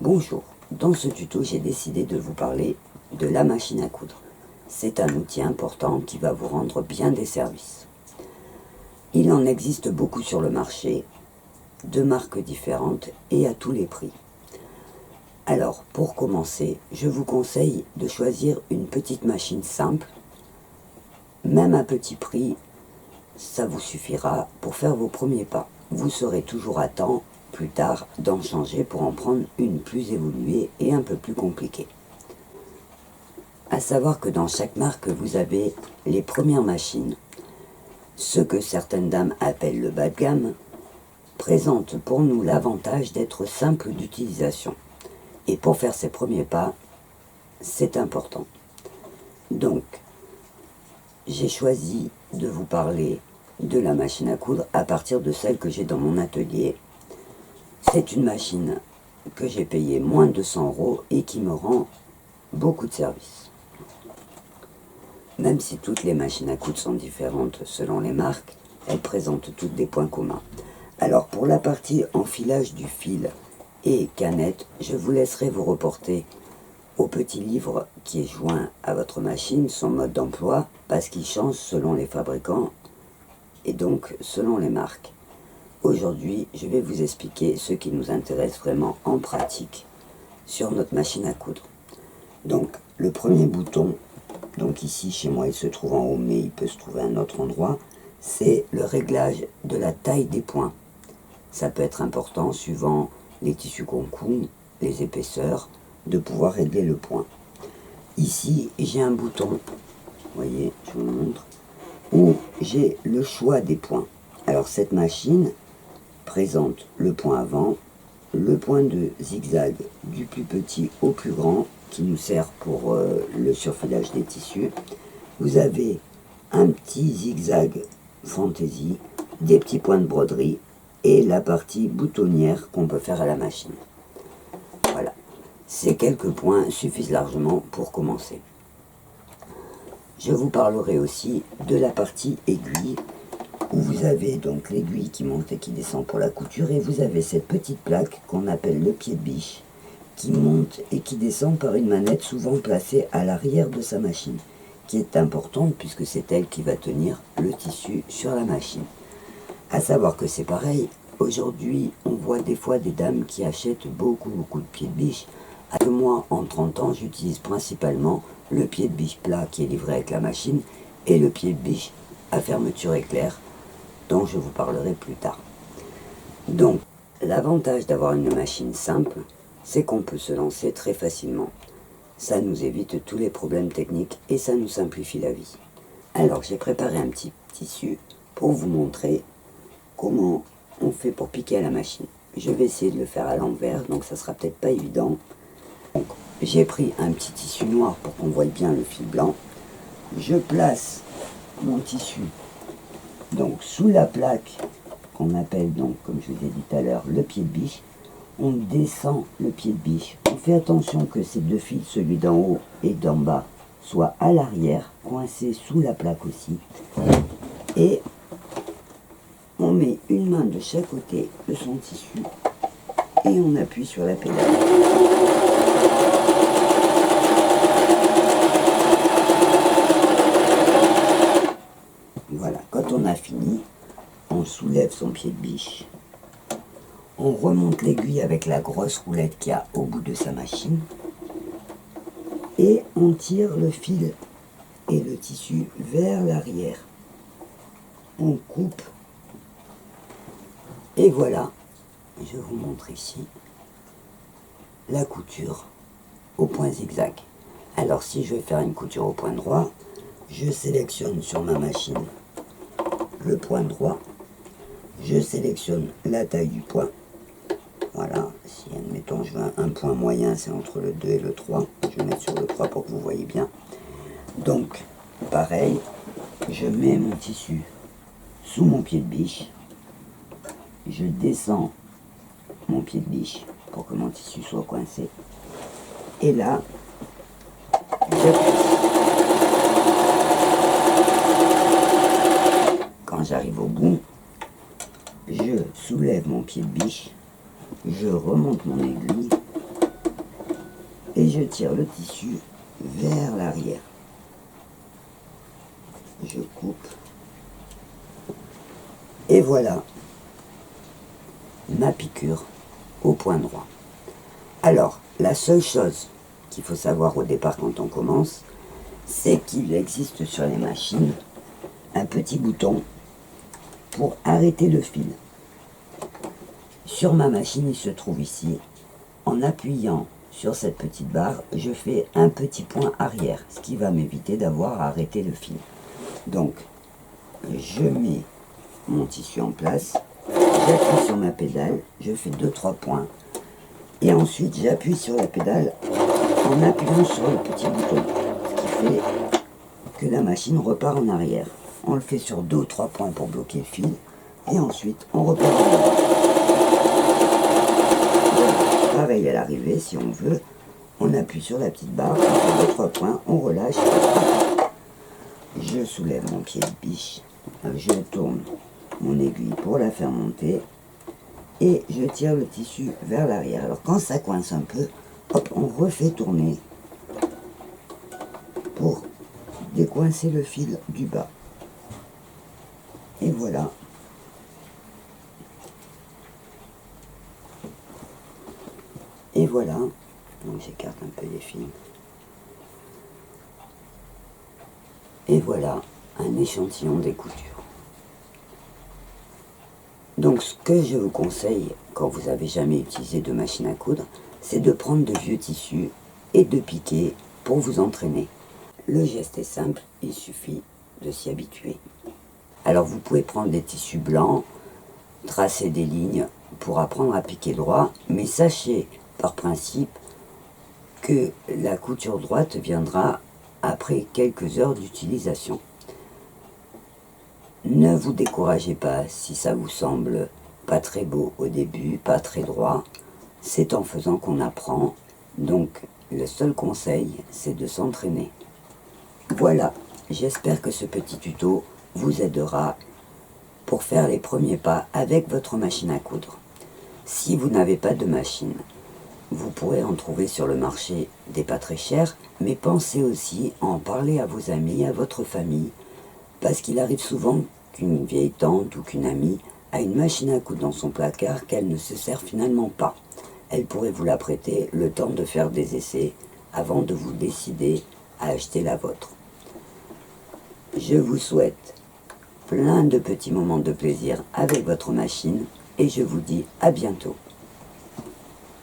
Bonjour, dans ce tuto j'ai décidé de vous parler de la machine à coudre. C'est un outil important qui va vous rendre bien des services. Il en existe beaucoup sur le marché, de marques différentes et à tous les prix. Alors pour commencer, je vous conseille de choisir une petite machine simple, même à petit prix, ça vous suffira pour faire vos premiers pas. Vous serez toujours à temps plus tard d'en changer pour en prendre une plus évoluée et un peu plus compliquée. À savoir que dans chaque marque, vous avez les premières machines. Ce que certaines dames appellent le bas de gamme présente pour nous l'avantage d'être simple d'utilisation. Et pour faire ses premiers pas, c'est important. Donc, j'ai choisi de vous parler de la machine à coudre à partir de celle que j'ai dans mon atelier. C'est une machine que j'ai payée moins de 100 € et qui me rend beaucoup de services. Même si toutes les machines à coudre sont différentes selon les marques, elles présentent toutes des points communs. Alors pour la partie enfilage du fil et canette, je vous laisserai vous reporter au petit livre qui est joint à votre machine, son mode d'emploi, parce qu'il change selon les fabricants et donc selon les marques. Aujourd'hui, je vais vous expliquer ce qui nous intéresse vraiment en pratique sur notre machine à coudre. Donc, le premier bouton, donc ici chez moi il se trouve en haut, mais il peut se trouver à un autre endroit, c'est le réglage de la taille des points. Ça peut être important, suivant les tissus qu'on coud, les épaisseurs, de pouvoir régler le point. Ici, j'ai un bouton, vous voyez, je vous montre, où j'ai le choix des points. Alors cette machine présente le point avant, le point de zigzag du plus petit au plus grand qui nous sert pour le surfilage des tissus. Vous avez un petit zigzag fantaisie, des petits points de broderie et la partie boutonnière qu'on peut faire à la machine. Voilà, ces quelques points suffisent largement pour commencer. Je vous parlerai aussi de la partie aiguille, où vous avez donc l'aiguille qui monte et qui descend pour la couture, et vous avez cette petite plaque qu'on appelle le pied de biche, qui monte et qui descend par une manette souvent placée à l'arrière de sa machine, qui est importante puisque c'est elle qui va tenir le tissu sur la machine. À savoir que c'est pareil, aujourd'hui on voit des fois des dames qui achètent beaucoup de pieds de biche. Moi, en 30 ans, j'utilise principalement le pied de biche plat qui est livré avec la machine et le pied de biche à fermeture éclair, dont je vous parlerai plus tard. Donc, l'avantage d'avoir une machine simple, c'est qu'on peut se lancer très facilement. Ça nous évite tous les problèmes techniques et ça nous simplifie la vie. Alors, j'ai préparé un petit tissu pour vous montrer comment on fait pour piquer à la machine. Je vais essayer de le faire à l'envers, donc ça sera peut-être pas évident. Donc, j'ai pris un petit tissu noir pour qu'on voie bien le fil blanc. Je place mon tissu donc sous la plaque qu'on appelle donc, comme je vous ai dit tout à l'heure, le pied de biche. On descend le pied de biche. On fait attention que ces deux fils, celui d'en haut et d'en bas, soient à l'arrière, coincés sous la plaque aussi. Et on met une main de chaque côté de son tissu et on appuie sur la pédale. Voilà, quand on a fini, on soulève son pied de biche, on remonte l'aiguille avec la grosse roulette qu'il y a au bout de sa machine et on tire le fil et le tissu vers l'arrière. On coupe et voilà, je vous montre ici la couture au point zigzag. Alors si je vais faire une couture au point droit, je sélectionne sur ma machine le point droit, je sélectionne la taille du point. Voilà, si admettons je veux un point moyen, c'est entre le 2 et le 3, je vais mettre sur le 3 pour que vous voyez bien. Donc pareil, je mets mon tissu sous mon pied de biche, je descends mon pied de biche pour que mon tissu soit coincé, et là j'appuie. Quand j'arrive au bout, je soulève mon pied de biche, je remonte mon aiguille je tire le tissu vers l'arrière. Je coupe. Et voilà ma piqûre au point droit. Alors, la seule chose qu'il faut savoir au départ quand on commence, c'est qu'il existe sur les machines un petit bouton pour arrêter le fil. Sur ma machine, il se trouve ici. En appuyant sur cette petite barre, je fais un petit point arrière, ce qui va m'éviter d'avoir à arrêter le fil. Donc, je mets mon tissu en place, j'appuie sur ma pédale, je fais 2-3 points, et ensuite j'appuie sur la pédale en appuyant sur le petit bouton, ce qui fait que la machine repart en arrière. On le fait sur 2 ou 3 points pour bloquer le fil, et ensuite on repart en arrière. Pareil à l'arrivée, si on veut, on appuie sur la petite barre, on fait 2-3 points, on relâche, je soulève mon pied de biche, je tourne mon aiguille pour la faire monter, et je tire le tissu vers l'arrière. Alors quand ça coince un peu, hop, on refait tourner pour décoincer le fil du bas. Et voilà. Et voilà. Donc j'écarte un peu les fils. Et voilà un échantillon des coutures. Donc ce que je vous conseille quand vous n'avez jamais utilisé de machine à coudre, c'est de prendre de vieux tissus et de piquer pour vous entraîner. Le geste est simple, il suffit de s'y habituer. Alors vous pouvez prendre des tissus blancs, tracer des lignes pour apprendre à piquer droit, mais sachez par principe que la couture droite viendra après quelques heures d'utilisation. Ne vous découragez pas si ça vous semble pas très beau au début, pas très droit. C'est en faisant qu'on apprend. Donc le seul conseil, c'est de s'entraîner. Voilà, j'espère que ce petit tuto vous aidera pour faire les premiers pas avec votre machine à coudre. Si vous n'avez pas de machine, vous pourrez en trouver sur le marché des pas très chers, mais pensez aussi à en parler à vos amis, à votre famille, parce qu'il arrive souvent qu'une vieille tante ou qu'une amie a une machine à coudre dans son placard qu'elle ne se sert finalement pas. Elle pourrait vous la prêter le temps de faire des essais avant de vous décider à acheter la vôtre. Je vous souhaite plein de petits moments de plaisir avec votre machine et je vous dis à bientôt.